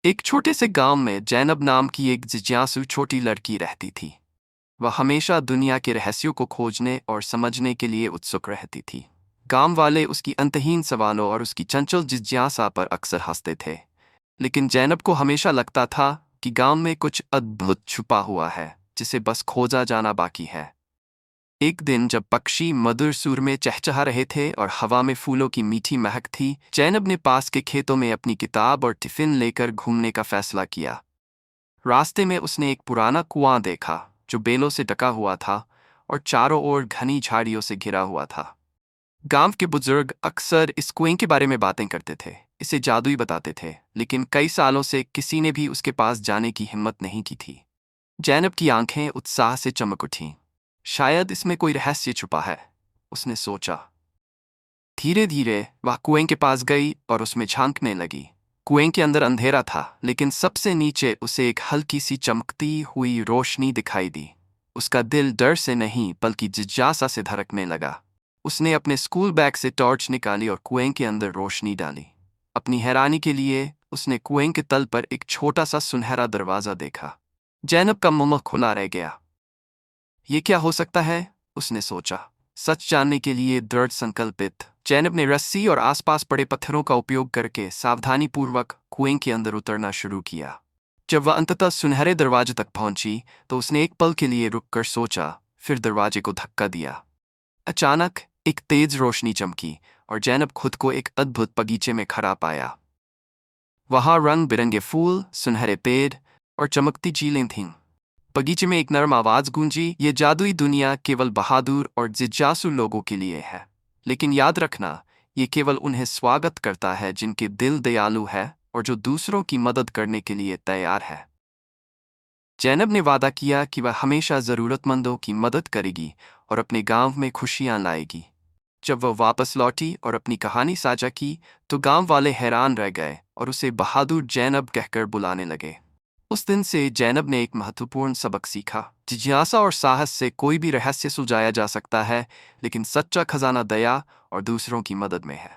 एक छोटे से गांव में जैनब नाम की एक जिज्ञासु छोटी लड़की रहती थी। वह हमेशा दुनिया के रहस्यों को खोजने और समझने के लिए उत्सुक रहती थी। गांव वाले उसकी अंतहीन सवालों और उसकी चंचल जिज्ञासा पर अक्सर हंसते थे, लेकिन जैनब को हमेशा लगता था कि गांव में कुछ अद्भुत छुपा हुआ है जिसे बस खोजा जाना बाकी है। एक दिन जब पक्षी मधुर सुर में चहचहा रहे थे और हवा में फूलों की मीठी महक थी, जैनब ने पास के खेतों में अपनी किताब और टिफिन लेकर घूमने का फैसला किया। रास्ते में उसने एक पुराना कुआं देखा जो बेलों से ढका हुआ था और चारों ओर घनी झाड़ियों से घिरा हुआ था। गांव के बुजुर्ग अक्सर इस कुएं के बारे में बातें करते थे, इसे जादुई बताते थे, लेकिन कई सालों से किसी ने भी उसके पास जाने की हिम्मत नहीं की थी। जैनब की आंखें उत्साह से चमक उठीं। शायद इसमें कोई रहस्य छुपा है, उसने सोचा। धीरे धीरे वह कुएं के पास गई और उसमें झांकने लगी। कुएं के अंदर अंधेरा था, लेकिन सबसे नीचे उसे एक हल्की सी चमकती हुई रोशनी दिखाई दी। उसका दिल डर से नहीं बल्कि जिज्ञासा से धड़कने लगा। उसने अपने स्कूल बैग से टॉर्च निकाली और कुएं के अंदर रोशनी डाली। अपनी हैरानी के लिए उसने कुएं के तल पर एक छोटा सा सुनहरा दरवाजा देखा। जैनब का मुंह खुला रह गया। ये क्या हो सकता है, उसने सोचा। सच जानने के लिए दृढ़ संकल्पित, जैनब ने रस्सी और आसपास पड़े पत्थरों का उपयोग करके सावधानीपूर्वक कुएं के अंदर उतरना शुरू किया। जब वह अंततः सुनहरे दरवाजे तक पहुंची तो उसने एक पल के लिए रुककर सोचा, फिर दरवाजे को धक्का दिया। अचानक एक तेज रोशनी चमकी और जैनब खुद को एक अद्भुत बगीचे में खड़ा पाया। वहां रंग बिरंगे फूल, सुनहरे पेड़ और चमकती झीलें थीं। बगीचे में एक नरम आवाज गूंजी, ये जादुई दुनिया केवल बहादुर और जिज्ञासु लोगों के लिए है। लेकिन याद रखना, ये केवल उन्हें स्वागत करता है जिनके दिल दयालु है और जो दूसरों की मदद करने के लिए तैयार है। जैनब ने वादा किया कि वह हमेशा जरूरतमंदों की मदद करेगी और अपने गांव में खुशियां लाएगी। जब वह वापस लौटी और अपनी कहानी साझा की तो गांव वाले हैरान रह गए और उसे बहादुर जैनब कहकर बुलाने लगे। उस दिन से जैनब ने एक महत्वपूर्ण सबक सीखा। जिज्ञासा और साहस से कोई भी रहस्य सुलझाया जा सकता है, लेकिन सच्चा खजाना दया और दूसरों की मदद में है।